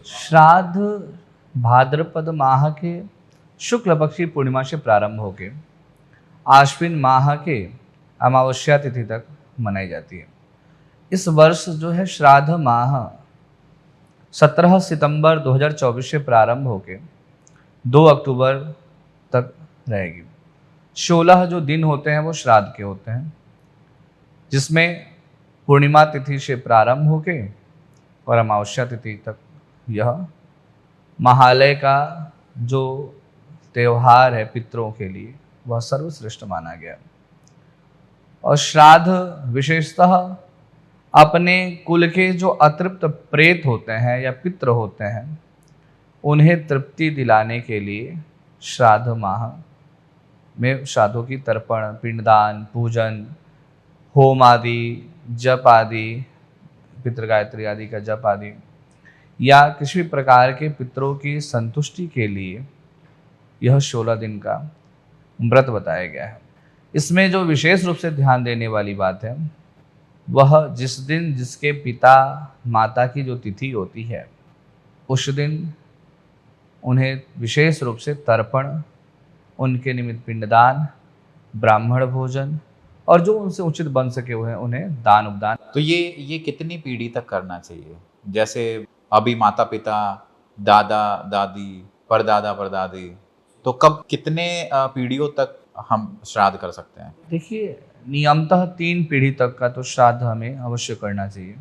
श्राद्ध भाद्रपद माह के शुक्ल पक्ष की पूर्णिमा से प्रारंभ होकर आश्विन माह के अमावस्या तिथि तक मनाई जाती है। इस वर्ष जो है श्राद्ध माह 17 सितंबर 2024 से प्रारंभ होकर 2 अक्टूबर तक रहेगी। 16 जो दिन होते हैं वो श्राद्ध के होते हैं, जिसमें पूर्णिमा तिथि से प्रारंभ होकर और अमावस्या तिथि तक यह महालय का जो त्यौहार है पितरों के लिए वह सर्वश्रेष्ठ माना गया। और श्राद्ध विशेषतः अपने कुल के जो अतृप्त प्रेत होते हैं या पितृ होते हैं उन्हें तृप्ति दिलाने के लिए श्राद्ध माह में श्राद्धों की तर्पण, पिंडदान, पूजन, होम आदि, जप आदि, पितृ गायत्री आदि का जप आदि या किसी भी प्रकार के पितरों की संतुष्टि के लिए यह 16 दिन का व्रत बताया गया है। इसमें जो विशेष रूप से ध्यान देने वाली बात है वह जिस दिन जिसके पिता माता की जो तिथि होती है उस दिन उन्हें विशेष रूप से तर्पण, उनके निमित्त पिंडदान, ब्राह्मण भोजन और जो उनसे उचित बन सके हुए उन्हें दान उपदान। तो ये कितनी पीढ़ी तक करना चाहिए? जैसे अभी माता पिता, दादा दादी, परदादा परदादी, तो कब कितने पीढ़ियों तक हम श्राद्ध कर सकते हैं? देखिए, नियमतः 3 पीढ़ी तक का तो श्राद्ध हमें अवश्य करना चाहिए,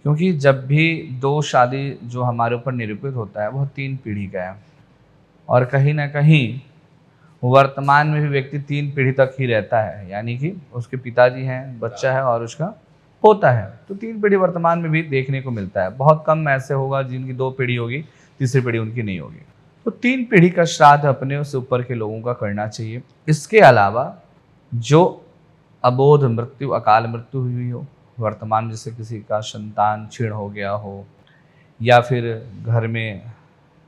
क्योंकि जब भी 2 शादी जो हमारे ऊपर निरूपित होता है वह 3 पीढ़ी का है और कहीं ना कहीं वर्तमान में भी व्यक्ति 3 पीढ़ी तक ही रहता है, यानी कि उसके पिताजी हैं, बच्चा है और उसका पोता है, तो 3 पीढ़ी वर्तमान में भी देखने को मिलता है। बहुत कम ऐसे होगा जिनकी 2 पीढ़ी होगी, तीसरी पीढ़ी उनकी नहीं होगी। तो 3 पीढ़ी का श्राद्ध अपने उससे ऊपर के लोगों का करना चाहिए। इसके अलावा जो अबोध मृत्यु, अकाल मृत्यु हुई हो वर्तमान, जैसे किसी का संतान क्षीण हो गया हो या फिर घर में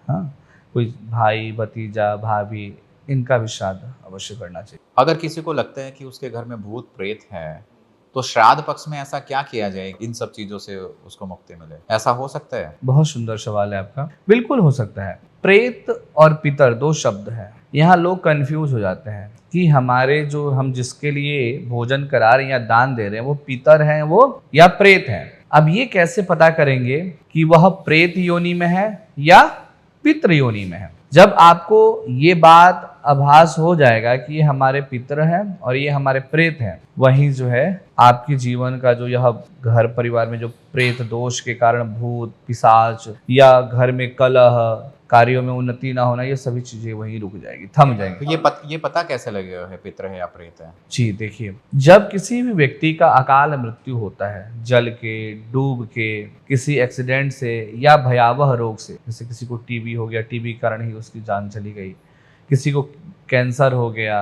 कोई भाई, भतीजा, भाभी, इनका भी श्राद्ध अवश्य करना चाहिए। अगर किसी को लगता है कि उसके घर में भूत प्रेत है तो श्राद्ध पक्ष में ऐसा क्या किया जाए इन सब चीजों से उसको मुक्ति मिले? ऐसा हो सकता है? बहुत सुंदर सवाल है आपका। बिल्कुल हो सकता है। प्रेत और पितर 2 शब्द हैं। यहाँ लोग कंफ्यूज हो जाते हैं कि हमारे जो हम जिसके लिए भोजन करा रहे हैं या दान दे रहे हैं वो पितर हैं वो या प्रेत हैं। अब ये कैसे पता करेंगे कि वह प्रेत योनि में है या पितृ योनि में है? जब आपको ये बात आभास हो जाएगा कि ये हमारे पितर हैं और ये हमारे प्रेत हैं, वहीं जो है आपके जीवन का जो यह घर परिवार में जो प्रेत दोष के कारण भूत, पिशाच या घर में कलह, कार्यों में उन्नति ना होना, ये सभी चीजें वहीं रुक जाएगी, थम जाएंगी। तो ये पता कैसे लगेगा है पितर है या प्रेत है? जी देखिए, जब किसी भी व्यक्ति का अकाल मृत्यु होता है, जल के, डूब के, किसी एक्सीडेंट से या भयावह रोग से, जैसे किसी को टीबी हो गया, टीबी के कारण ही उसकी जान चली गई, किसी को कैंसर हो गया,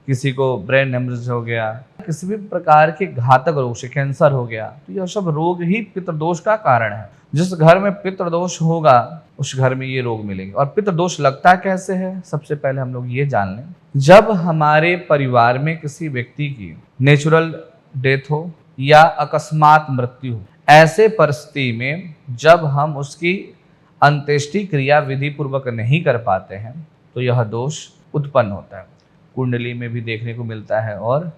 किसी को ब्रेन हेमरेज हो गया, किसी भी प्रकार के घातक रोग से कैंसर हो गया, तो यह सब रोग ही पितृदोष का कारण है। जिस घर में पितृदोष होगा उस घर में ये रोग मिलेंगे। और पितृदोष लगता कैसे है, सबसे पहले हम लोग ये जान लें, जब हमारे परिवार में किसी व्यक्ति की नेचुरल डेथ हो या अकस्मात मृत्यु हो, ऐसे परिस्थिति में जब हम उसकी अंत्येष्टि क्रिया विधि पूर्वक नहीं कर पाते हैं तो यह दोष उत्पन्न होता है। कुंडली में भी देखने को मिलता है और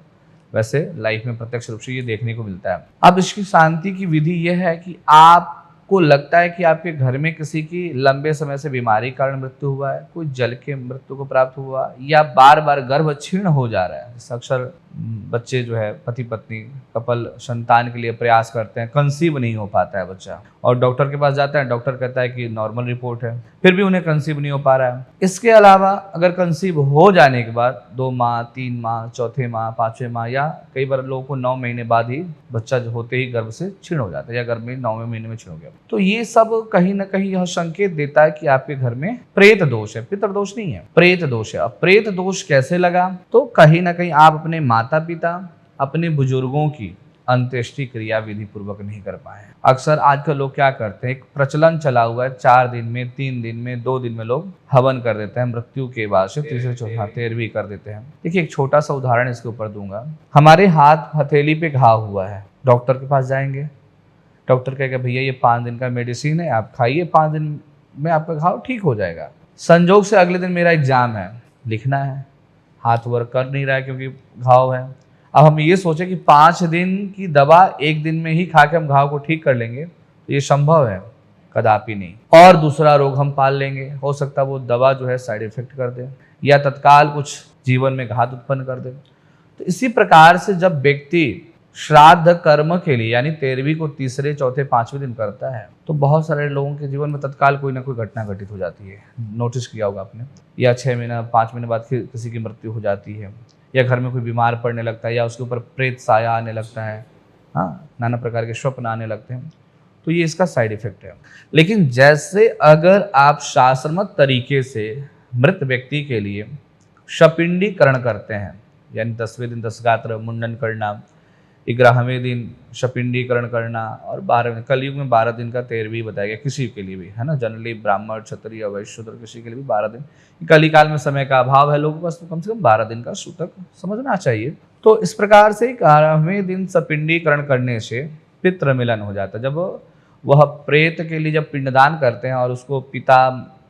वैसे लाइफ में प्रत्यक्ष रूप से ये देखने को मिलता है। अब इसकी शांति की विधि यह है कि आपको लगता है कि आपके घर में किसी की लंबे समय से बीमारी कारण मृत्यु हुआ है, कोई जल के मृत्यु को प्राप्त हुआ या बार बार गर्भ क्षीण हो जा रहा है। अक्सर बच्चे जो है पति पत्नी कपल संतान के लिए प्रयास करते हैं, कंसीव नहीं हो पाता है बच्चा और डॉक्टर के पास जाता है, डॉक्टर कहता है कि नॉर्मल रिपोर्ट है, फिर भी उन्हें कंसीव नहीं हो पा रहा है। इसके अलावा अगर कंसीव हो जाने के बाद 2 माह, 3 माह, चौथे माह, 5वें माह या कई बार लोगों को 9 महीने बाद ही बच्चा जो होते ही गर्भ से क्षीण हो जाता है या गर्भ में 9वें महीने में क्षीण हो गया, तो ये सब कहीं ना कहीं यह संकेत देता है कि आपके घर में प्रेत दोष है, पितृ दोष नहीं है, प्रेत दोष है। अब प्रेत दोष कैसे लगा, तो कहीं ना कहीं आप अपने माता पिता, अपने बुजुर्गों की अंत्येष्टि क्रिया विधि पूर्वक नहीं कर पाए। अक्सर आजकल लोग क्या करते हैं, एक प्रचलन चला हुआ है, 4 दिन में, 3 दिन में, 2 दिन में लोग हवन कर देते हैं मृत्यु के बाद से, तीसरे चौथा 13वीं कर देते हैं। देखिए, एक छोटा सा उदाहरण इसके ऊपर दूंगा। हमारे हाथ हथेली पे घाव हुआ है, डॉक्टर के पास जाएंगे, डॉक्टर कहेगा भैया ये 5 दिन का मेडिसिन है, आप खाइए, 5 दिन में आपका घाव ठीक हो जाएगा। संजोग से अगले दिन मेरा एग्जाम है, लिखना है, हाथ वर्क कर नहीं रहा है क्योंकि घाव है। अब हम ये सोचें कि 5 दिन की दवा 1 दिन में ही खा के हम घाव को ठीक कर लेंगे, तो ये संभव है? कदापि नहीं। और दूसरा रोग हम पाल लेंगे, हो सकता है वो दवा जो है साइड इफेक्ट कर दे या तत्काल कुछ जीवन में घात उत्पन्न कर दे। तो इसी प्रकार से जब व्यक्ति श्राद्ध कर्म के लिए यानी 13वीं को तीसरे, चौथे, 5वें दिन करता है, तो बहुत सारे लोगों के जीवन में तत्काल कोई ना कोई घटना घटित हो जाती है। नोटिस किया होगा आपने, या 6 महीना 5 महीने बाद फिर किसी की मृत्यु हो जाती है, या घर में कोई बीमार पड़ने लगता है, या उसके ऊपर प्रेत साया आने लगता है, हाँ, नाना प्रकार के स्वप्न आने लगते हैं। तो ये इसका साइड इफेक्ट है। लेकिन जैसे अगर आप शास्त्रमत तरीके से मृत व्यक्ति के लिए शपिंडीकरण करते हैं, यानी 10वें दिन 10 गात्र मुंडन करना, 11वें दिन शपिंडीकरण करना, और 12वें, कलयुग में 12 दिन का 13वीं बताया गया किसी के लिए भी, है ना। जनरली ब्राह्मण, क्षत्रिय, वैश्य, शूद्र किसी के लिए भी 12 दिन। कलिकाल में समय का अभाव है लोगों के पास, तो कम से कम 12 दिन का सूतक समझना चाहिए। तो इस प्रकार से 11वें दिन शपिंडीकरण करने से पितृ मिलन हो जाता है। जब वह प्रेत के लिए जब पिंडदान करते हैं और उसको पिता,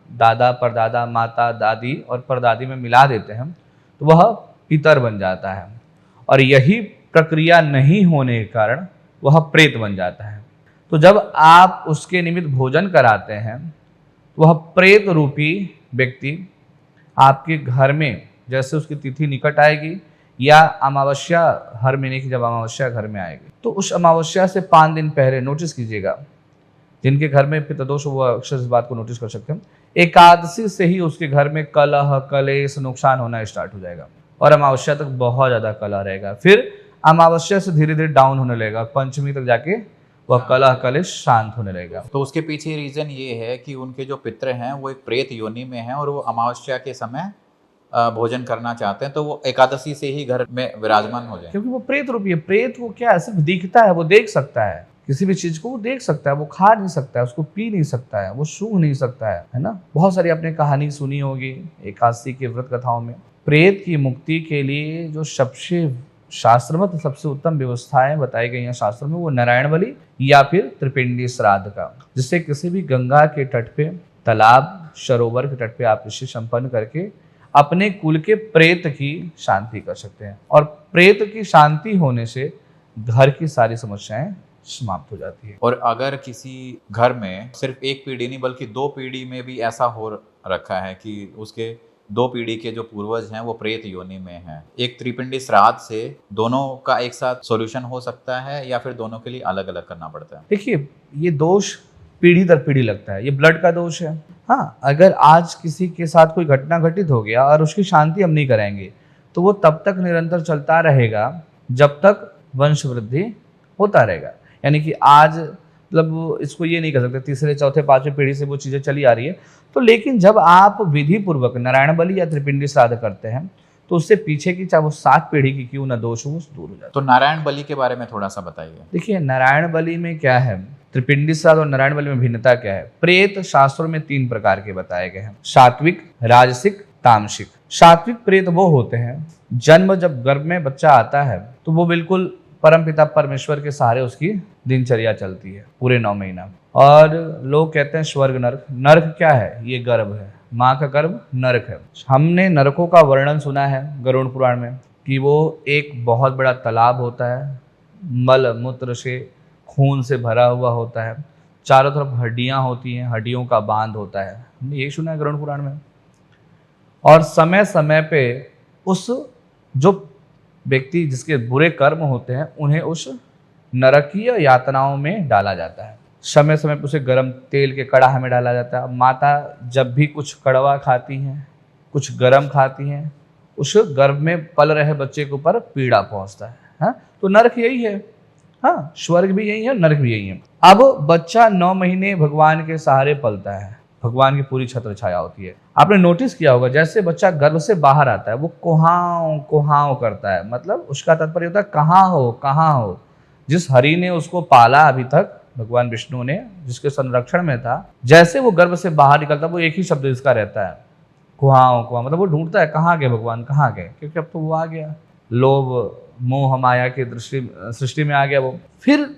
दादा, परदादा, माता, दादी और परदादी में मिला देते हैं, तो वह पितर बन जाता है। और यही प्रक्रिया नहीं होने के कारण वह प्रेत बन जाता है। तो जब आप उसके निमित्त भोजन कराते हैं, वह प्रेत रूपी व्यक्ति आपके घर में, जैसे उसकी तिथि निकट आएगी या अमावस्या, हर महीने की जब अमावस्या घर में आएगी, तो उस अमावस्या से 5 दिन पहले, नोटिस कीजिएगा, जिनके घर में पितृदोष वो अक्सर इस बात को नोटिस कर सकते हैं, एकादशी से ही उसके घर में कलह, कलेश, नुकसान होना स्टार्ट हो जाएगा, और अमावस्या तक बहुत ज्यादा कलह रहेगा। फिर अमावस्या से धीरे धीरे डाउन होने लगेगा, पंचमी तक जाके वह कलह, कलेश शांत होने लगेगा। तो उसके पीछे रीजन ये है कि उनके जो पितृ हैं वो एक प्रेत योनि में हैं, और वो अमावस्या के समय भोजन करना चाहते हैं, तो वो एकादशी से ही घर में विराजमान हो जाए, क्योंकि वो प्रेत रूपी है। प्रेत वो क्या है, सिर्फ दिखता है, वो देख सकता है किसी भी चीज को, वो देख सकता है, वो खा नहीं सकता है, उसको पी नहीं सकता है, वो सूंघ नहीं सकता है ना। बहुत सारी आपने कहानी सुनी होगी एकादशी के व्रत कथाओं में। प्रेत की मुक्ति के लिए जो सबसे शास्त्रमत सबसे उत्तम व्यवस्थाएं बताई गई हैं शास्त्र में, वो नारायण बलि या फिर त्रिपिंडी श्राद्ध का, जिससे किसी भी गंगा के तट पे, तालाब, सरोवर के तट पे आप इसे संपन्न करके अपने कुल के प्रेत की शांति कर सकते हैं। और प्रेत की शांति होने से घर की सारी समस्याएं समाप्त हो जाती है। और अगर किसी घर में सिर्फ एक पीढ़ी नहीं बल्कि 2 पीढ़ी में भी ऐसा हो रखा है कि उसके 2 पीढ़ी के जो पूर्वज हैं वो प्रेत योनि में हैं, एक त्रिपिंडी श्राद्ध से दोनों का एक साथ सॉल्यूशन हो सकता है, या फिर दोनों के लिए अलग अलग करना पड़ता है? देखिए, ये दोष पीढ़ी दर पीढ़ी लगता है, ये ब्लड का दोष है। हाँ, अगर आज किसी के साथ कोई घटना घटित हो गया और उसकी शांति हम नहीं कराएंगे, तो वो तब तक निरंतर चलता रहेगा जब तक वंश वृद्धि होता रहेगा। यानी कि आज मतलब इसको ये नहीं कर सकते, तीसरे, चौथे, 5वें पीढ़ी से वो चीज़ें चली आ रही है। तो लेकिन जब आप विधि पूर्वक नारायण बलि या त्रिपिंडी श्राद्ध करते हैं, तो उससे पीछे की चाहे वो 7 पीढ़ी की क्यों ना दोष हो, वो दूर हो जाता है। तो नारायण बलि के बारे में थोड़ा सा बताइए। देखिए, नारायण बलि में क्या है, त्रिपिंडी श्राद्ध और नारायण बलि में भिन्नता क्या है। प्रेत शास्त्रों में 3 प्रकार के बताए गए हैं, सात्विक, राजसिक, तामसिक। सात्विक प्रेत वो होते हैं, जन्म जब गर्भ में बच्चा आता है तो वो बिल्कुल परमपिता परमेश्वर के सहारे उसकी दिनचर्या चलती है पूरे 9 महीना। और लोग कहते हैं स्वर्ग नरक। नरक क्या है, ये गर्भ है, माँ का गर्भ नरक है। हमने नरकों का वर्णन सुना है गरुड़ पुराण में, कि वो एक बहुत बड़ा तालाब होता है, मल मूत्र से, खून से भरा हुआ होता है, चारों तरफ हड्डियां होती हैं, हड्डियों का बांध होता है, हमने यही सुना है गरुड़ पुराण में। और समय समय पे उस जो व्यक्ति जिसके बुरे कर्म होते हैं उन्हें उस नरकीय यातनाओं में डाला जाता है। समय समय पर उसे गर्म तेल के कड़ाह में डाला जाता है। माता जब भी कुछ कड़वा खाती हैं, कुछ गर्म खाती हैं, उस गर्भ में पल रहे बच्चे के ऊपर पीड़ा पहुंचता है। हाँ, तो नरक यही है। हाँ, स्वर्ग भी यही है, नरक भी यही है। अब बच्चा 9 महीने भगवान के सहारे पलता है, भगवान की पूरी छत्र छाया होती है। आपने नोटिस किया होगा, जैसे बच्चा गर्भ से बाहर आता है वो कुहां कुहां करता है, मतलब उसका तात्पर्य होता है कहाँ हो, कहाँ हो। जिस हरि ने उसको पाला अभी तक, भगवान विष्णु ने, जिसके संरक्षण में था, जैसे वो गर्भ से बाहर निकलता, वो एक ही शब्द इसका रहता है, कुहां कुहां। मतलब वो ढूंढता है कहाँ गए भगवान, कहाँ गए, क्योंकि अब तो वो आ गया, लोभ मोह माया की सृष्टि में आ गया वो। फिर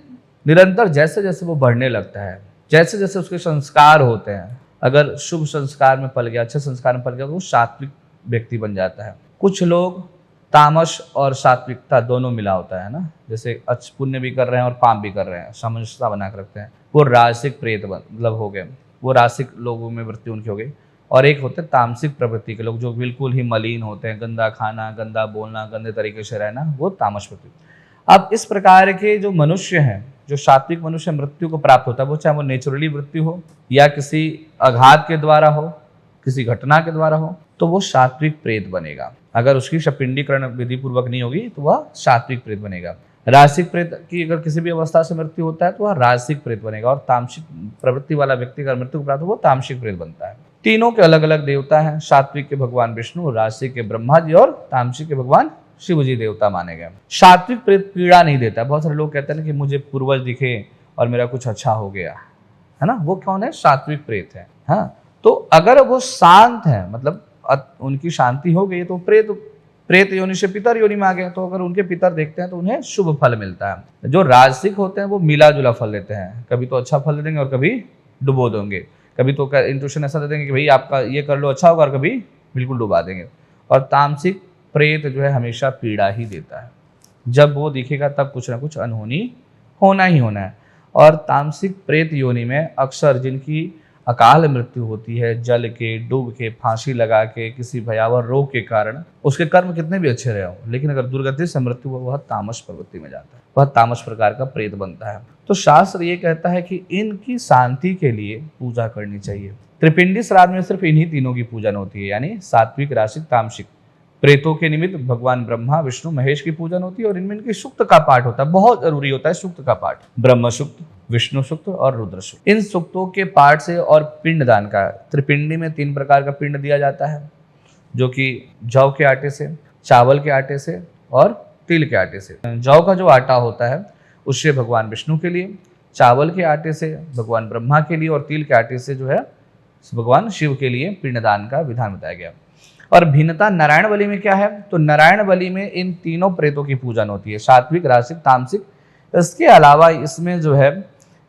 निरंतर जैसे जैसे वो बढ़ने लगता है, जैसे जैसे उसके संस्कार होते हैं, अगर शुभ संस्कार में पल गया, अच्छे संस्कार में पल गया, तो वो सात्विक व्यक्ति बन जाता है। कुछ लोग तामस और सात्विकता दोनों मिला होता है ना, जैसे अच्छ पुण्य भी कर रहे हैं और पाप भी कर रहे हैं, सामंजस्यता बना कर रखते हैं, वो रासिक प्रेत मतलब हो गए, वो रासिक लोगों में वृत्ति उनकी हो गई। और एक होते हैं तामसिक प्रवृत्ति के लोग, जो बिल्कुल ही मलिन होते हैं, गंदा खाना, गंदा बोलना, गंदे तरीके से रहना, वो तामस प्रवृत्ति। अब इस प्रकार के जो मनुष्य हैं, जो सात्विक मनुष्य मृत्यु को प्राप्त होता है, वो चाहे वो नेचुरली मृत्यु हो या किसी आघात के द्वारा हो, किसी घटना के द्वारा हो, तो वो सात्विक प्रेत बनेगा। अगर उसकी शपिंडीकरण विधि पूर्वक नहीं होगी तो वह सात्विक प्रेत बनेगा। रासिक प्रेत की अगर किसी भी अवस्था से मृत्यु होता है तो वह रासिक प्रेत बनेगा। और तामसिक प्रवृत्ति वाला व्यक्ति अगर मृत्यु को प्राप्त हो, वो तामसिक प्रेत बनता है। तीनों के अलग अलग देवता हैं। सात्विक के भगवान विष्णु, रासिक के ब्रह्मा जी और तामसिक के भगवान शिव जी देवता माने गए। सात्विक प्रेत पीड़ा नहीं देता। बहुत सारे लोग कहते हैं कि मुझे पूर्वज दिखे और मेरा कुछ अच्छा हो गया, है ना, वो कौन है? सात्विक प्रेत है। हाँ, तो अगर वो शांत है, मतलब उनकी शांति हो गई, तो प्रेत योनि से पितर योनि में आ गए, तो अगर उनके पितर देखते हैं तो उन्हें शुभ फल मिलता है। जो राजसिक होते हैं वो मिला जुला फल देते हैं, कभी तो अच्छा फल दे देंगे और कभी डुबो देंगे, कभी तो इंट्यूशन ऐसा दे देंगे कि भाई आपका ये कर लो अच्छा होगा, और कभी बिल्कुल डुबा देंगे। और तामसिक प्रेत जो है हमेशा पीड़ा ही देता है। जब वो दिखेगा तब कुछ ना कुछ अनहोनी होना ही होना है। और तामसिक प्रेत योनि में अक्सर जिनकी अकाल मृत्यु होती है, जल के, डूब के, फांसी लगा के, किसी भयावह रोग के कारण, उसके कर्म कितने भी अच्छे रहे हो, लेकिन अगर दुर्गति से मृत्यु हो, वह तामस प्रवृत्ति में जाता है, वह तामस प्रकार का प्रेत बनता है। तो शास्त्र ये कहता है कि इनकी शांति के लिए पूजा करनी चाहिए। त्रिपिंडी श्राद्ध में सिर्फ इन्हीं तीनों की पूजन होती है, यानी सात्विक, रासिक, तामसिक। प्रेतों के निमित्त भगवान ब्रह्मा, विष्णु, महेश की पूजन होती है और इनमें इनके सूक्त का पाठ होता है। बहुत जरूरी होता है सूक्त का पाठ, ब्रह्म सूक्त, विष्णु सूक्त और रुद्र सूक्त। इन सूक्तों के पाठ से और पिंडदान का, त्रिपिंडी में 3 प्रकार का पिंड दिया जाता है, जो कि जौ के आटे से, चावल के आटे से और तिल के आटे से। जौ का जो आटा होता है उससे भगवान विष्णु के लिए, चावल के आटे से भगवान ब्रह्मा के लिए और तिल के आटे से जो है भगवान शिव के लिए पिंडदान का विधान बताया गया। और भिन्नता नारायण बलि में क्या है? तो नारायण बलि में इन तीनों प्रेतों की पूजन होती है, सात्विक, रासिक, तामसिक। इसके अलावा इसमें जो है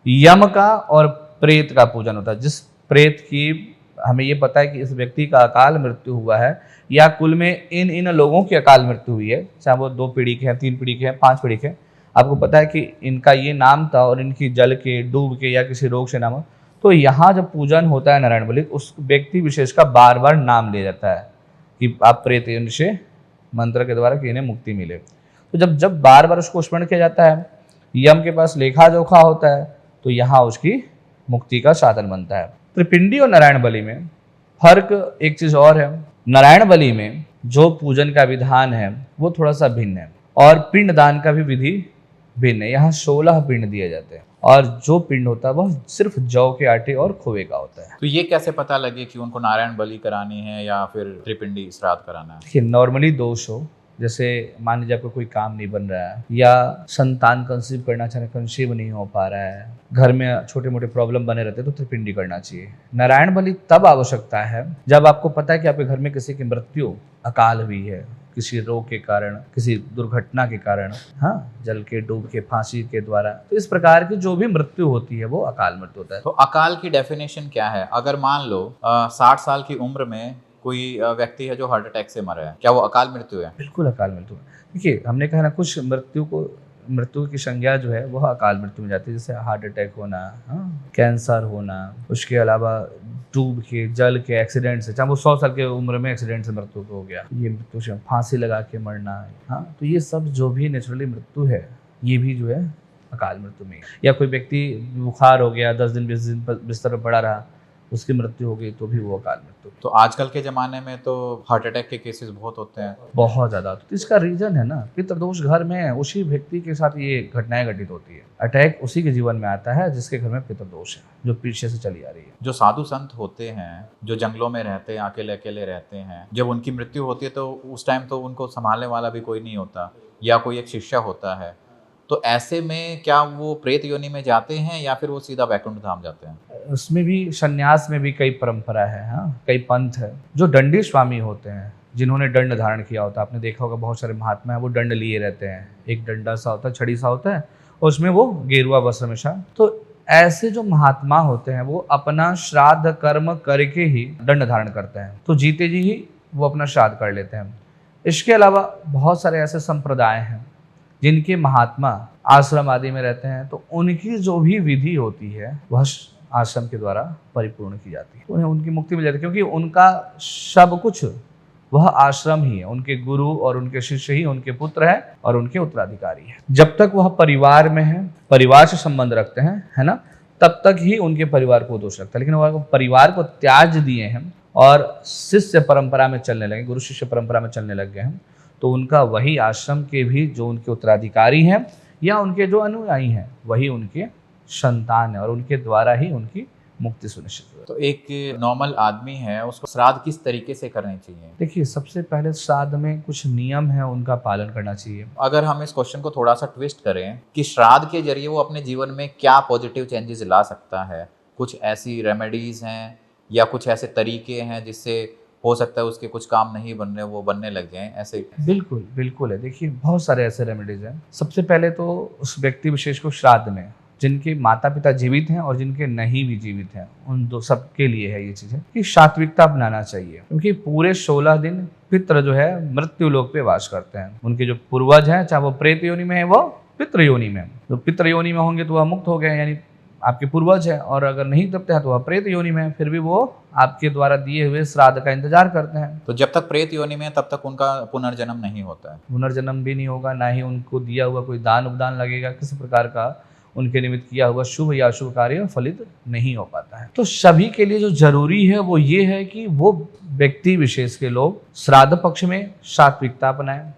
यम का और प्रेत का पूजन होता है। जिस प्रेत की हमें ये पता है कि इस व्यक्ति का अकाल मृत्यु हुआ है, या कुल में इन लोगों की अकाल मृत्यु हुई है, चाहे वो 2 पीढ़ी के हैं, 3 पीढ़ी के हैं, 5 पीढ़ी के हैं, आपको पता है कि इनका ये नाम था और इनकी जल के, डूब के या किसी रोग से नाम हो, तो यहाँ जब पूजन होता है नारायण बलि, उस व्यक्ति विशेष का बार बार नाम लिया जाता है कि आप प्रेत से मंत्र के द्वारा कि इन्हें मुक्ति मिले। तो जब बार बार उसको स्मरण किया जाता है, यम के पास लेखा जोखा होता है, तो यहाँ उसकी मुक्ति का साधन बनता है। त्रिपिंडी और नारायण बलि में फर्क एक चीज और है। नारायण बलि में जो पूजन का विधान है वो थोड़ा सा भिन्न है, और पिंड दान का भी विधि भिन्न है। यहाँ 16 पिंड दिए जाते हैं, और जो पिंड होता है वह सिर्फ जौ के आटे और खोए का होता है। तो ये कैसे पता लगे कि उनको नारायण बलि करानी है या फिर त्रिपिंडी श्राद्ध कराना है? देखिए, नॉर्मली दोष हो, जैसे मान लीजिए आपको कोई काम नहीं बन रहा है, या संतान कंसीव करना चाह रहे, कंसीव नहीं हो पा रहा है, घर में छोटे मोटे प्रॉब्लम बने रहते हैं, तो त्रिपिंडी करना चाहिए। नारायण बलि तब आवश्यकता है जब आपको पता है कि आपके घर में किसी की मृत्यु अकाल हुई है, किसी रोग के कारण, किसी दुर्घटना के कारण, हाँ, जल के, डूब के, फांसी के द्वारा। तो इस प्रकार की जो भी मृत्यु होती है वो अकाल मृत्यु होता है। तो अकाल की डेफिनेशन क्या है? अगर मान लो 60 साल की उम्र में कोई व्यक्ति है जो हार्ट अटैक से मरा है, क्या वो अकाल मृत्यु है? बिल्कुल अकाल मृत्यु। देखिए, हमने कहा ना, कुछ मृत्यु की संज्ञा जो है वह अकाल मृत्यु में जाती है, जैसे हार्ट अटैक होना, हाँ, कैंसर होना, उसके अलावा डूब के, जल के, एक्सीडेंट से, चाहे वो 100 साल की उम्र में एक्सीडेंट से मृत्यु हो गया, ये मृत्यु से, फांसी लगा के मरना, हाँ, तो ये सब जो भी नेचुरली मृत्यु है, ये भी जो है अकाल मृत्यु में। या कोई व्यक्ति बुखार हो गया, 10 दिन 20 दिन बिस्तर पर पड़ा रहा, उसकी मृत्यु हो गई, तो भी वो अकाल मृत्यु। तो आजकल के ज़माने में तो हार्ट अटैक के केसेस बहुत होते हैं, बहुत ज़्यादा। तो इसका रीज़न है ना, पितृदोष घर में है, उसी व्यक्ति के साथ ये घटनाएं घटित होती है। अटैक उसी के जीवन में आता है जिसके घर में पितृदोष है, जो पीछे से चली आ रही है। जो साधु संत होते हैं, जो जंगलों में रहते हैं, अकेले अकेले रहते हैं, जब उनकी मृत्यु होती है तो उस टाइम तो उनको संभालने वाला भी कोई नहीं होता, या कोई एक शिष्य होता है, तो ऐसे में क्या वो प्रेत योनि में जाते हैं या फिर वो सीधा वैकुंठ धाम जाते हैं? उसमें भी, संन्यास में भी कई परंपरा है, हाँ, कई पंथ है। जो दंडी स्वामी होते हैं, जिन्होंने दंड धारण किया होता है, आपने देखा होगा बहुत सारे महात्मा हैं वो दंड लिए रहते हैं। एक डंडा सा होता है, छड़ी सा होता है, उसमें वो गेरुआ वस्त्र हमेशा। तो ऐसे जो महात्मा होते हैं वो अपना श्राद्ध कर्म करके ही दंड धारण करते हैं, तो जीते जी ही वो अपना श्राद्ध कर लेते हैं। इसके अलावा बहुत सारे ऐसे संप्रदाय हैं जिनके महात्मा आश्रम आदि में रहते हैं, तो उनकी जो भी विधि होती है वह आश्रम के द्वारा परिपूर्ण की जाती है, उन्हें उनकी मुक्ति मिल जाती है, क्योंकि उनका सब कुछ वह आश्रम ही है। उनके गुरु और उनके शिष्य ही उनके पुत्र हैं और उनके उत्तराधिकारी हैं। जब तक वह परिवार में है, परिवार से संबंध रखते हैं, है ना, तब तक ही उनके परिवार को दोष लगता है। लेकिन वह परिवार को त्याज दिए हैं और शिष्य परंपरा में चलने लगे, गुरु शिष्य परंपरा में चलने लग गए हैं, तो उनका वही आश्रम के भी जो उनके उत्तराधिकारी हैं या उनके जो अनुयायी हैं वही उनके संतान है और उनके द्वारा ही उनकी मुक्ति सुनिश्चित हो। तो एक नॉर्मल आदमी है, उसको श्राद्ध किस तरीके से करने चाहिए? देखिए, सबसे पहले श्राद्ध में कुछ नियम है, उनका पालन करना चाहिए। अगर हम इस क्वेश्चन को थोड़ा सा ट्विस्ट करें कि श्राद्ध के जरिए वो अपने जीवन में क्या पॉजिटिव चेंजेस ला सकता है, कुछ ऐसी रेमेडीज हैं या कुछ ऐसे तरीके हैं जिससे हो सकता है उसके कुछ काम नहीं बन रहे वो बनने लग जाएं, ऐसे? बिल्कुल बिल्कुल है। देखिए, बहुत सारे ऐसे रेमेडीज हैं। सबसे पहले तो उस व्यक्ति विशेष को श्राद्ध में, जिनके माता पिता जीवित हैं और जिनके नहीं भी जीवित हैं, उन दो सबके लिए है ये चीज़ें कि सात्विकता अपनाना चाहिए, क्योंकि पूरे 16 दिन पितृ जो है मृत्यु लोक पे वास करते हैं। उनके जो पूर्वज हैं, चाहे वो प्रेत योनि में है वो पितृ योनि में, तो पितृ योनि में होंगे तो वह मुक्त हो गए, यानी आपके पूर्वज है, और अगर नहीं तपते हैं तो वह प्रेत योनि में, फिर भी वो आपके द्वारा दिए हुए श्राद्ध का इंतजार करते हैं। तो जब तक प्रेत योनि में है तब तक उनका पुनर्जन्म नहीं होता है? पुनर्जन्म भी नहीं होगा, ना ही उनको दिया हुआ कोई दान उपदान लगेगा, किसी प्रकार का उनके निमित्त किया हुआ शुभ या अशुभ कार्य फलित नहीं हो पाता है। तो सभी के लिए जो जरूरी है वो ये है कि वो व्यक्ति विशेष के लोग श्राद्ध पक्ष में सात्विकता अपनाएं,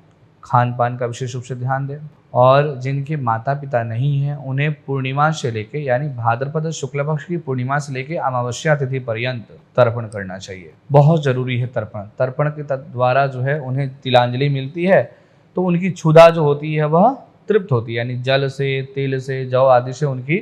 खान पान का विशेष रूप से ध्यान दें, और जिनके माता पिता नहीं हैं उन्हें पूर्णिमा से लेके, यानी भाद्रपद शुक्ल पक्ष की पूर्णिमा से लेके अमावस्या तिथि पर्यंत तर्पण करना चाहिए। बहुत जरूरी है तर्पण। तर्पण के द्वारा जो है उन्हें तिलांजलि मिलती है, तो उनकी क्षुधा जो होती है वह तृप्त होती है, यानी जल से, तेल से, जौ आदि से उनकी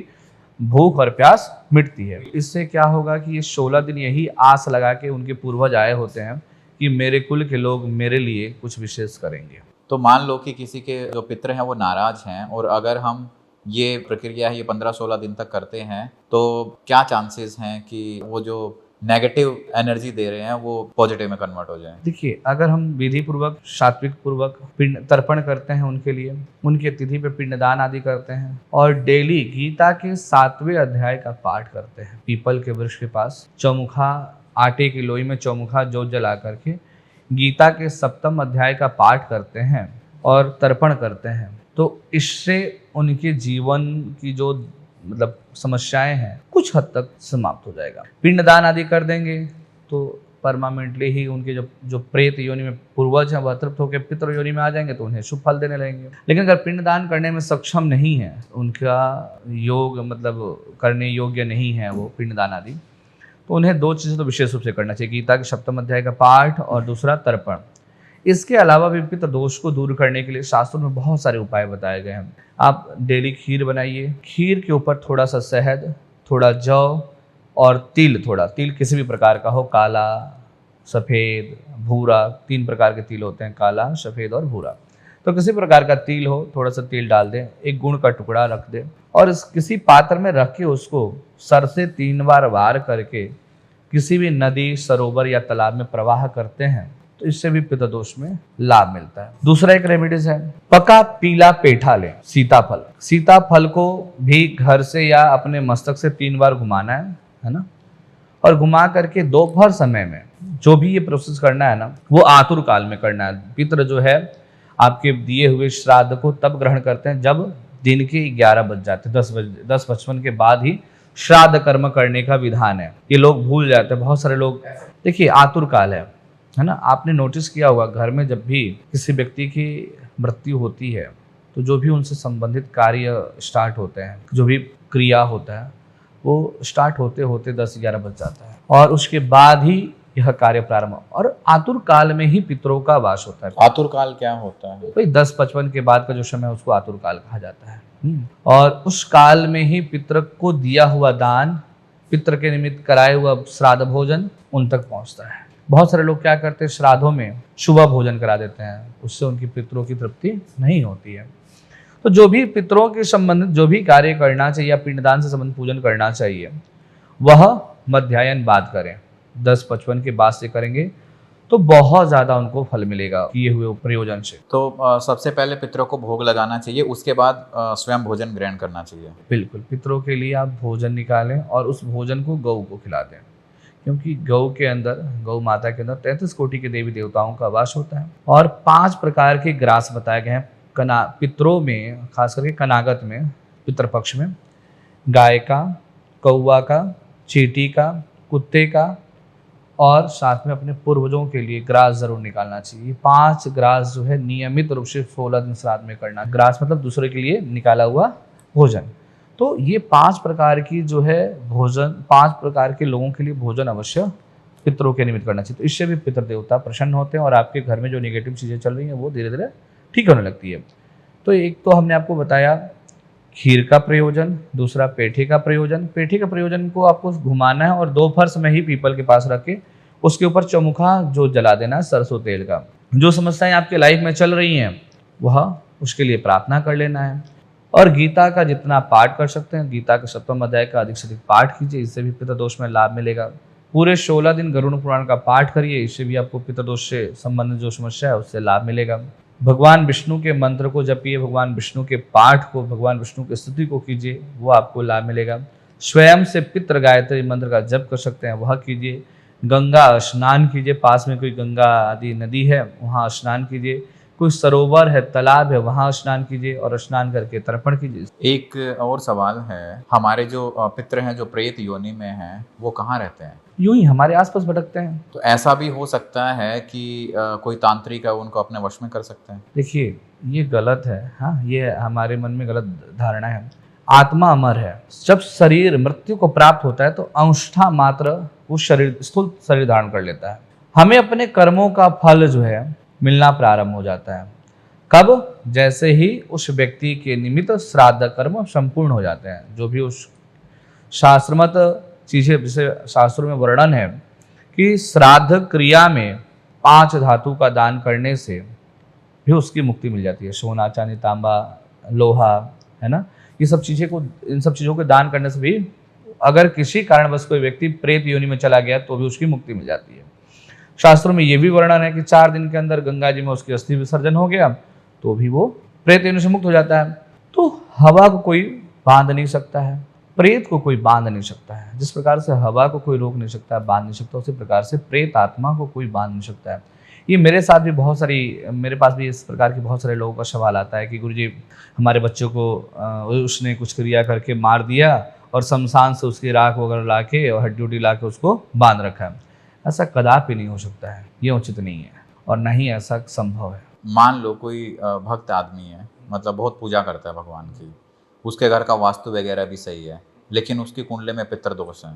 भूख और प्यास मिटती है। इससे क्या होगा कि ये 16 दिन यही आस लगा के उनके पूर्वज आए होते हैं कि मेरे कुल के लोग मेरे लिए कुछ विशेष करेंगे। तो मान लो कि किसी के जो पितृ हैं वो नाराज हैं, और अगर हम ये प्रक्रिया है ये 15-16 दिन तक करते हैं, तो क्या चांसेस हैं कि वो जो नेगेटिव एनर्जी दे रहे हैं वो पॉजिटिव में कन्वर्ट हो जाए? देखिए, अगर हम विधि पूर्वक, सात्विक पूर्वक पिंड तर्पण करते हैं उनके लिए, उनके तिथि पे पिंडदान आदि करते हैं, और डेली गीता के 7वें अध्याय का पाठ करते हैं, पीपल के वृक्ष के पास चौमुखा आटे की लोई में चौमुखा जोत जला करके गीता के 7वें अध्याय का पाठ करते हैं और तर्पण करते हैं, तो इससे उनके जीवन की जो मतलब समस्याएं हैं कुछ हद तक समाप्त हो जाएगा। पिंडदान आदि कर देंगे तो परमानेंटली ही उनके जो प्रेत योनि में पूर्वज हैं वह तृप्त होकर पितृ योनि में आ जाएंगे, तो उन्हें शुभ फल देने लगेंगे। लेकिन अगर पिंडदान करने में सक्षम नहीं है, उनका योग मतलब करने योग्य नहीं है वो पिंडदान आदि, तो उन्हें 2 चीज़ें तो विशेष रूप से करना चाहिए, गीता के 7वें अध्याय का पाठ और दूसरा तर्पण। इसके अलावा भी पितृ दोष को दूर करने के लिए शास्त्रों में बहुत सारे उपाय बताए गए हैं। आप डेली खीर बनाइए, खीर के ऊपर थोड़ा सा शहद, थोड़ा जौ और तिल, थोड़ा तिल किसी भी प्रकार का हो, काला, सफ़ेद, भूरा, 3 प्रकार के तिल होते हैं, काला, सफ़ेद और भूरा, तो किसी प्रकार का तिल हो, थोड़ा सा तेल डाल दें, एक गुड़ का टुकड़ा रख दें और इस किसी पात्र में रख के उसको सर से 3 बार वार करके किसी भी नदी, सरोवर या तालाब में प्रवाह करते हैं, तो इससे भी पितृ दोष में लाभ मिलता है। दूसरा एक रेमेडीज है, पका पीला पेठा लें, सीताफल। सीताफल को भी घर से या अपने मस्तक से 3 बार घुमाना है ना, और घुमा करके दोपहर समय में जो भी ये प्रोसेस करना है ना, वो आतुर काल में करना है। पितृ जो है आपके दिए हुए श्राद्ध को तब ग्रहण करते हैं जब दिन के 11 बज जाते हैं, 10:55 के बाद ही श्राद्ध कर्म करने का विधान है। ये लोग भूल जाते हैं, बहुत सारे लोग। देखिए, आतुर काल है ना, आपने नोटिस किया होगा घर में जब भी किसी व्यक्ति की मृत्यु होती है तो जो भी उनसे संबंधित कार्य स्टार्ट होते हैं, जो भी क्रिया होता है वो स्टार्ट होते होते 10-11 बज जाता है, और उसके बाद ही यह कार्य प्रारंभ, और आतुर काल में ही पितरों का वास होता है। आतुर काल क्या होता है? भाई 10:55 के बाद का जो समय है उसको आतुर काल कहा जाता है। और उस काल में ही पितृ को दिया हुआ दान, पितृ के निमित्त कराए हुआ श्राद्ध भोजन उन तक पहुंचता है। बहुत सारे लोग क्या करते हैं, श्राद्धों में शुभ भोजन करा देते हैं, उससे उनकी पितरों की तृप्ति नहीं होती है। तो जो भी पितरों के संबंधित जो भी कार्य करना चाहिए या पिंडदान से संबंधित पूजन करना चाहिए वह मध्याह्न बाद करें। 10:55 के बाद से करेंगे तो बहुत ज़्यादा उनको फल मिलेगा किए हुए प्रयोजन से। तो सबसे पहले पितरों को भोग लगाना चाहिए, उसके बाद स्वयं भोजन ग्रहण करना चाहिए। बिल्कुल, पितरों के लिए आप भोजन निकालें और उस भोजन को गौ को खिला दें, क्योंकि गौ के अंदर, गौ माता के अंदर 33 कोटि के देवी देवताओं का वास होता है। और 5 प्रकार के ग्रास बताए गए हैं पितरों में, खास करके कनागत में, पितृपक्ष में, गाय का, कौवा का, चींटी का, कुत्ते का, और साथ में अपने पूर्वजों के लिए ग्रास जरूर निकालना चाहिए। 5 ग्रास जो है नियमित रूप से 16 दिन श्राद्ध में करना। ग्रास मतलब दूसरे के लिए निकाला हुआ भोजन। तो ये 5 प्रकार की जो है भोजन, 5 प्रकार के लोगों के लिए भोजन अवश्य पितरों के निमित्त करना चाहिए। तो इससे भी पितृ देवता प्रसन्न होते हैं और आपके घर में जो नेगेटिव चीज़ें चल रही हैं वो धीरे धीरे ठीक होने लगती है। तो एक तो हमने आपको बताया खीर का प्रयोजन, दूसरा पेठे का प्रयोजन। पेठे का प्रयोजन को आपको घुमाना है और दोपहर समय ही पीपल के पास रख के उसके ऊपर चौमुखा जो जला देना है सरसों तेल का। जो समस्याएं आपके लाइफ में चल रही हैं वह उसके लिए प्रार्थना कर लेना है। और गीता का जितना पाठ कर सकते हैं, गीता के 7वें अध्याय का अधिक से अधिक पाठ कीजिए, इससे भी पितृदोष में लाभ मिलेगा। पूरे 16 दिन गरुड़ पुराण का पाठ करिए, इससे भी आपको पितृदोष से संबंधित जो समस्या है उससे लाभ मिलेगा। भगवान विष्णु के मंत्र को जपिए, भगवान विष्णु के पाठ को, भगवान विष्णु की स्तुति को कीजिए, वो आपको लाभ मिलेगा। स्वयं से पितृ गायत्री मंत्र का जप कर सकते हैं, वह कीजिए। गंगा स्नान कीजिए, पास में कोई गंगा आदि नदी है वहाँ स्नान कीजिए, कोई सरोवर है, तालाब है, वहाँ स्नान कीजिए और स्नान करके तर्पण कीजिए। एक और सवाल है, हमारे जो पितृ हैं जो प्रेत योनि में हैं वो कहाँ रहते हैं? यूं ही हमारे आसपास भटकते हैं। तो ऐसा भी हो सकता है कि कोई तांत्रिक है उनको अपने वश में कर सकते हैं? देखिए ये गलत है। हाँ, ये हमारे मन में गलत धारणा है। आत्मा अमर है। जब शरीर मृत्यु को प्राप्त होता है तो अंशतः मात्र वो शरीर, स्थूल शरीर धारण कर लेता है। हमें अपने कर्मों का फल जो है मिलना प्रारंभ हो जाता है। कब? जैसे ही उस व्यक्ति के निमित्त श्राद्ध कर्म संपूर्ण हो जाते हैं। जो भी उस शास्त्रमत चीजें, जैसे शास्त्रों में वर्णन है कि श्राद्ध क्रिया में 5 धातु का दान करने से भी उसकी मुक्ति मिल जाती है। सोना, चांदी, तांबा, लोहा, है ना, ये सब चीजें को, इन सब चीजों को दान करने से भी अगर किसी कारणवश कोई व्यक्ति प्रेत योनि में चला गया तो भी उसकी मुक्ति मिल जाती है। शास्त्रों में यह भी वर्णन है कि 4 दिन के अंदर गंगा जी में उसकी अस्थि विसर्जन हो गया तो भी वो प्रेत योनि से मुक्त हो जाता है। तो हवा को कोई बांध नहीं सकता है, प्रेत को कोई बांध नहीं सकता है। जिस प्रकार से हवा को कोई रोक नहीं सकता, बांध नहीं सकता, उसी प्रकार से प्रेत आत्मा को कोई बांध नहीं सकता है। ये मेरे साथ भी बहुत सारी, मेरे पास भी इस प्रकार के बहुत सारे लोगों का सवाल आता है कि गुरुजी हमारे बच्चों को उसने कुछ क्रिया करके मार दिया और शमशान से उसकी राख वगैरह ला के और हड्डी उड्डी ला के उसको बांध रखा है। ऐसा कदापि नहीं हो सकता है, ये उचित नहीं है और न ही ऐसा संभव है। मान लो कोई भक्त आदमी है, मतलब बहुत पूजा करता है भगवान की, उसके घर का वास्तु वगैरह भी सही है, लेकिन उसकी कुंडली में पितृ दोष है,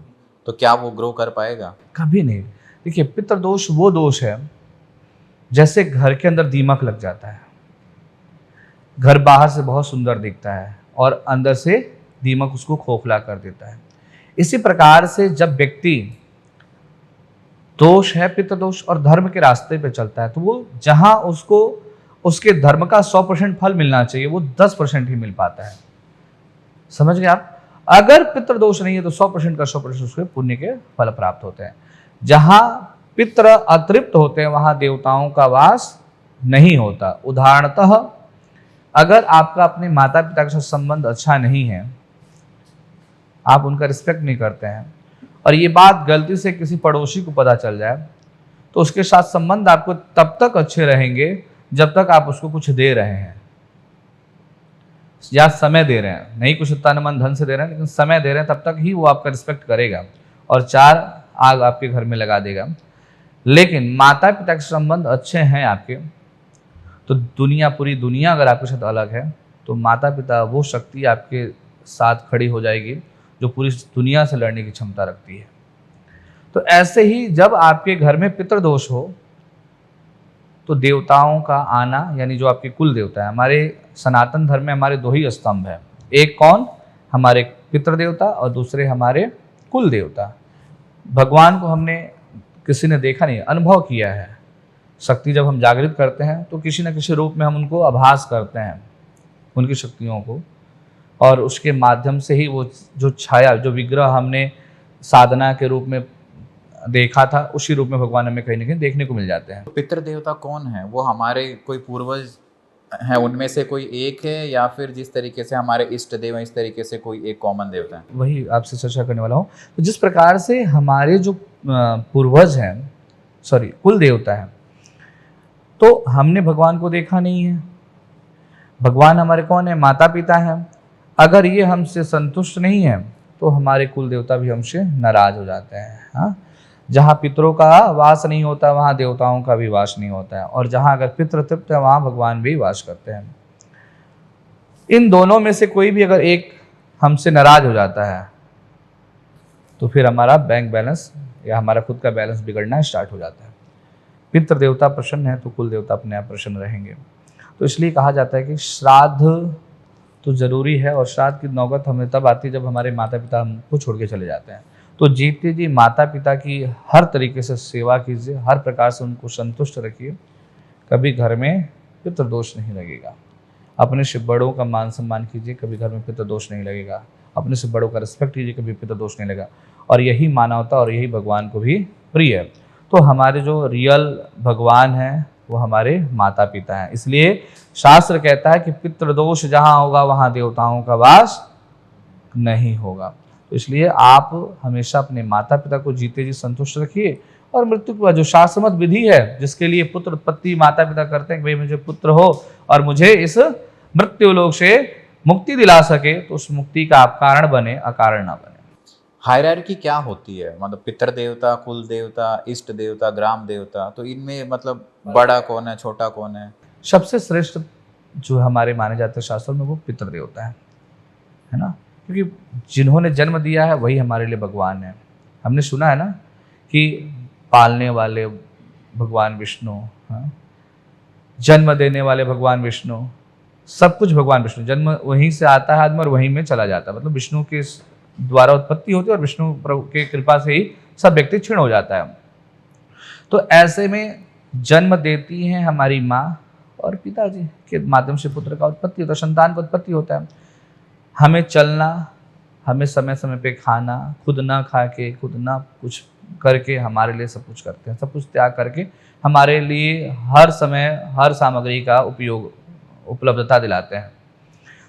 तो क्या वो ग्रो कर पाएगा? कभी नहीं। देखिए पितृ दोष वो दोष है जैसे घर के अंदर दीमक लग जाता है। घर बाहर से बहुत सुंदर दिखता है और अंदर से दीमक उसको खोखला कर देता है। इसी प्रकार से जब व्यक्ति दोष है, पितृ दोष, और धर्म के रास्ते पे चलता है तो वो जहां उसको उसके धर्म का 100% फल मिलना चाहिए वो 10% ही मिल पाता है। समझ गए आप? अगर पितृ दोष नहीं है तो 100% का 100% उसके पुण्य के फल प्राप्त होते हैं। जहां पितृ अतृप्त होते हैं वहां देवताओं का वास नहीं होता। उदाहरणतः अगर आपका अपने माता पिता के साथ संबंध अच्छा नहीं है, आप उनका रिस्पेक्ट नहीं करते हैं और ये बात गलती से किसी पड़ोसी को पता चल जाए तो उसके साथ संबंध आपको तब तक अच्छे रहेंगे जब तक आप उसको कुछ दे रहे हैं या समय दे रहे हैं। नहीं कुछ तन मन धन से दे रहे हैं, लेकिन समय दे रहे हैं, तब तक ही वो आपका रिस्पेक्ट करेगा और 4 आग आपके घर में लगा देगा। लेकिन माता पिता के संबंध अच्छे हैं आपके तो दुनिया, पूरी दुनिया अगर आपके साथ अलग है तो माता पिता वो शक्ति आपके साथ खड़ी हो जाएगी जो पूरी दुनिया से लड़ने की क्षमता रखती है। तो ऐसे ही जब आपके घर में पितृदोष हो तो देवताओं का आना, यानी जो आपके कुल देवता है, हमारे सनातन धर्म में हमारे 2 ही स्तंभ है। एक कौन? हमारे पितृदेवता और दूसरे हमारे कुल देवता। भगवान को हमने किसी ने देखा नहीं, अनुभव किया है। शक्ति जब हम जागृत करते हैं तो किसी न किसी रूप में हम उनको आभास करते हैं। उनकी शक्तियों को, और उसके माध्यम से ही वो जो छाया, जो विग्रह हमने साधना के रूप में देखा था, उसी रूप में भगवान हमें कहीं ना कहीं देखने को मिल जाते हैं। पितृ देवता कौन है? वो हमारे कोई पूर्वज है, उनमें से कोई एक है, या फिर जिस तरीके से हमारे इष्ट देव हैं इस तरीके से कोई एक कॉमन देवता है? वही आपसे चर्चा करने वाला हूँ। तो जिस प्रकार से हमारे जो पूर्वज हैं, सॉरी कुल देवता हैं, तो हमने भगवान को देखा नहीं है। भगवान हमारे कौन है? माता पिता हैं। अगर ये हमसे संतुष्ट नहीं है तो हमारे कुल देवता भी हमसे नाराज हो जाते हैं। हाँ, जहाँ पितरों का वास नहीं होता वहाँ देवताओं का भी वास नहीं होता है, और जहाँ अगर पितृ तृप्त है वहाँ भगवान भी वास करते हैं। इन दोनों में से कोई भी अगर एक हमसे नाराज हो जाता है तो फिर हमारा बैंक बैलेंस या हमारा खुद का बैलेंस बिगड़ना स्टार्ट हो जाता है। पितृ देवता प्रसन्न है तो कुल देवता अपने आप प्रसन्न रहेंगे। तो इसलिए कहा जाता है कि श्राद्ध तो जरूरी है, और श्राद्ध की नौबत हमें तब आती है जब हमारे माता पिता हमको छोड़ के चले जाते हैं। तो जीते जी माता पिता की हर तरीके से सेवा कीजिए, हर प्रकार से उनको संतुष्ट रखिए, कभी घर में पितृदोष नहीं लगेगा। अपने से बड़ों का मान सम्मान कीजिए, कभी घर में पितृदोष नहीं लगेगा। अपने से बड़ों का रिस्पेक्ट कीजिए, कभी पितृदोष नहीं लगेगा। और यही मानवता और यही भगवान को भी प्रिय है। तो हमारे जो रियल भगवान हैं वो हमारे माता पिता हैं। इसलिए शास्त्र कहता है कि पितृदोष जहाँ होगा वहाँ देवताओं का वास नहीं होगा। तो इसलिए आप हमेशा अपने माता पिता को जीते जी संतुष्ट रखिए, और मृत्यु के बाद जो शास्त्रमत विधि है जिसके लिए पुत्र उत्पत्ति माता पिता करते हैं कि भाई मुझे पुत्र हो और मुझे इस मृत्यु लोक से मुक्ति दिला सके, तो उस मुक्ति का आप कारण बने, अकारण ना बने। हायरार्की क्या होती है? मतलब पितृ देवता, कुल देवता, इष्ट देवता, ग्राम देवता, तो इनमें मतलब बड़ा कौन है, छोटा कौन है? सबसे श्रेष्ठ जो हमारे माने जाते हैं शास्त्रों में वो पितृ देवता है ना, क्योंकि जिन्होंने जन्म दिया है वही हमारे लिए भगवान है। हमने सुना है ना कि पालने वाले भगवान विष्णु, हाँ, जन्म देने वाले भगवान विष्णु, सब कुछ भगवान विष्णु। जन्म वहीं से आता है आदमी और वहीं में चला जाता है। मतलब विष्णु के द्वारा उत्पत्ति होती है और विष्णु प्रभु के कृपा से ही सब व्यक्ति क्षीण हो जाता है। तो ऐसे में जन्म देती हैं हमारी माँ और पिताजी के माध्यम से पुत्र का उत्पत्ति होता है, संतान का उत्पत्ति होता है। हमें चलना, हमें समय समय पे खाना, खुद ना खा के, खुद ना कुछ करके हमारे लिए सब कुछ करते हैं, सब कुछ त्याग करके हमारे लिए हर समय हर सामग्री का उपयोग उपलब्धता दिलाते हैं।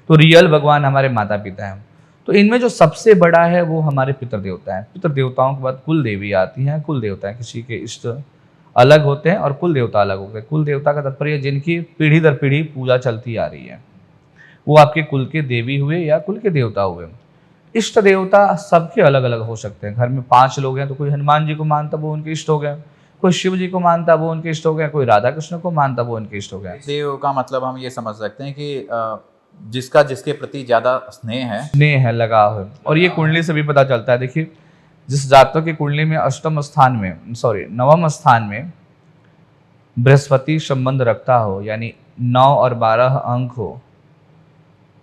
तो रियल भगवान हमारे माता पिता हैं। तो इनमें जो सबसे बड़ा है वो हमारे पितृ देवता हैं। पितृ देवताओं के बाद कुल देवी आती हैं। कुल देवता हैं, किसी के इष्ट अलग होते हैं और कुल देवता अलग होते हैं। कुल देवता का तात्पर्य जिनकी पीढ़ी दर पीढ़ी पूजा चलती आ रही है, वो आपके कुल के देवी हुए या कुल के देवता हुए। इष्ट देवता सबके अलग अलग हो सकते हैं। घर में 5 लोग हैं तो कोई हनुमान जी को मानता वो उनके इष्ट हो गए, कोई शिव जी को मानता वो उनके इष्ट हो गए, कोई राधा कृष्ण को मानता वो उनके इष्ट हो गए। देव का मतलब हम ये समझ सकते हैं कि जिसका जिसके प्रति ज्यादा स्नेह है, लगाव है। और ये कुंडली से भी पता चलता है। देखिए, जिस जातक की कुंडली में नवम स्थान में बृहस्पति संबंध रखता हो, यानी 9 और 12 अंक हो,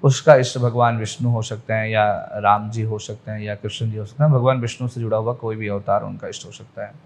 उसका इष्ट भगवान विष्णु हो सकते हैं, या राम जी हो सकते हैं, या कृष्ण जी हो सकते हैं। भगवान विष्णु से जुड़ा हुआ कोई भी अवतार उनका इष्ट हो सकता है।